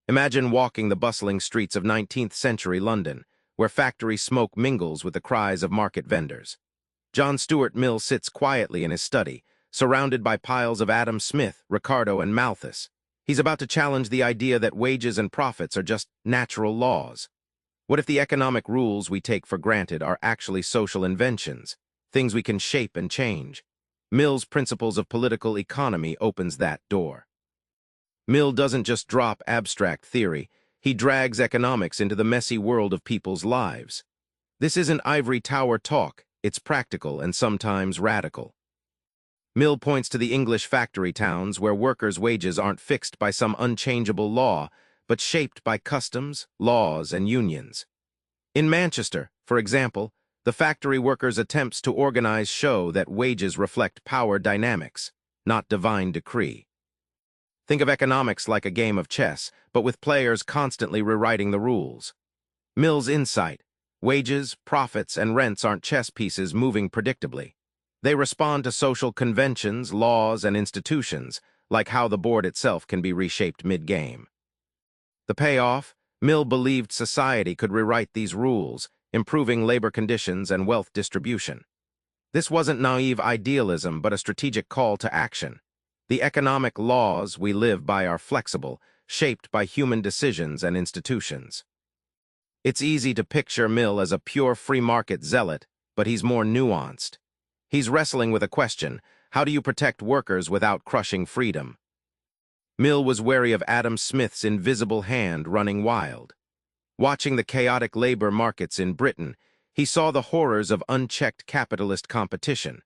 Imagine walking the bustling streets of 19th-century London, where factory smoke mingles with the cries of market vendors. John Stuart Mill sits quietly in his study, surrounded by piles of Adam Smith, Ricardo, and Malthus. He's about to challenge the idea that wages and profits are just natural laws. What if the economic rules we take for granted are actually social inventions, things we can shape and change? Mill's Principles of Political Economy opens that door. Mill doesn't just drop abstract theory, he drags economics into the messy world of people's lives. This isn't ivory tower talk, it's practical and sometimes radical. Mill points to the English factory towns where workers' wages aren't fixed by some unchangeable law, but shaped by customs, laws, and unions. In Manchester, for example, the factory workers' attempts to organize show that wages reflect power dynamics, not divine decree. Think of economics like a game of chess, but with players constantly rewriting the rules. Mill's insight: wages, profits, and rents aren't chess pieces moving predictably. They respond to social conventions, laws, and institutions, like how the board itself can be reshaped mid-game. The payoff? Mill believed society could rewrite these rules, improving labor conditions and wealth distribution. This wasn't naive idealism, but a strategic call to action. The economic laws we live by are flexible, shaped by human decisions and institutions. It's easy to picture Mill as a pure free market zealot, but he's more nuanced. He's wrestling with a question: how do you protect workers without crushing freedom? Mill was wary of Adam Smith's invisible hand running wild. Watching the chaotic labor markets in Britain, he saw the horrors of unchecked capitalist competition: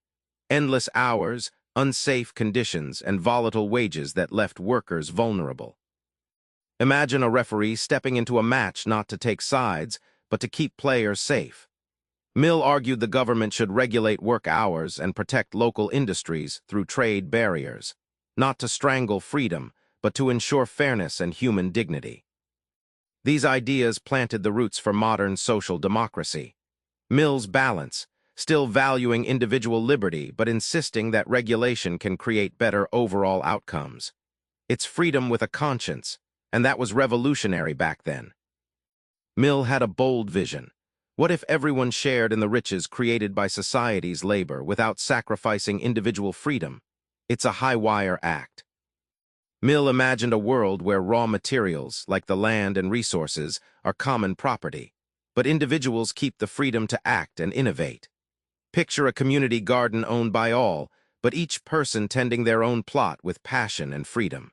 endless hours, unsafe conditions, and volatile wages that left workers vulnerable. Imagine a referee stepping into a match not to take sides, but to keep players safe. Mill argued the government should regulate work hours and protect local industries through trade barriers, not to strangle freedom, but to ensure fairness and human dignity. These ideas planted the roots for modern social democracy. Mill's balance: still valuing individual liberty but insisting that regulation can create better overall outcomes. It's freedom with a conscience, and that was revolutionary back then. Mill had a bold vision. What if everyone shared in the riches created by society's labor without sacrificing individual freedom? It's a high-wire act. Mill imagined a world where raw materials, like the land and resources, are common property, but individuals keep the freedom to act and innovate. Picture a community garden owned by all, but each person tending their own plot with passion and freedom.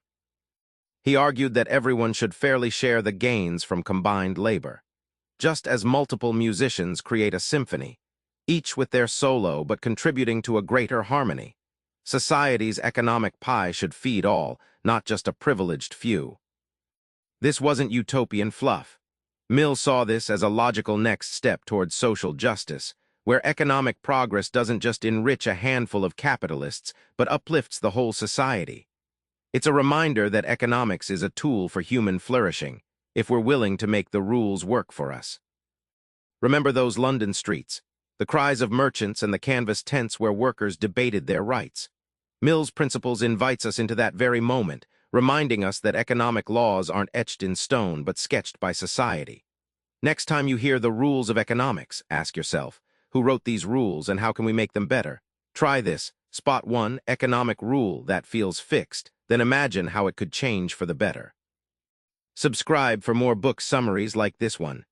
He argued that everyone should fairly share the gains from combined labor. Just as multiple musicians create a symphony, each with their solo but contributing to a greater harmony, society's economic pie should feed all, not just a privileged few. This wasn't utopian fluff. Mill saw this as a logical next step towards social justice, where economic progress doesn't just enrich a handful of capitalists, but uplifts the whole society. It's a reminder that economics is a tool for human flourishing, if we're willing to make the rules work for us. Remember those London streets, the cries of merchants and the canvas tents where workers debated their rights. Mill's Principles invites us into that very moment, reminding us that economic laws aren't etched in stone but sketched by society. Next time you hear the rules of economics, ask yourself, who wrote these rules and how can we make them better? Try this. Spot one economic rule that feels fixed, then imagine how it could change for the better. Subscribe for more book summaries like this one.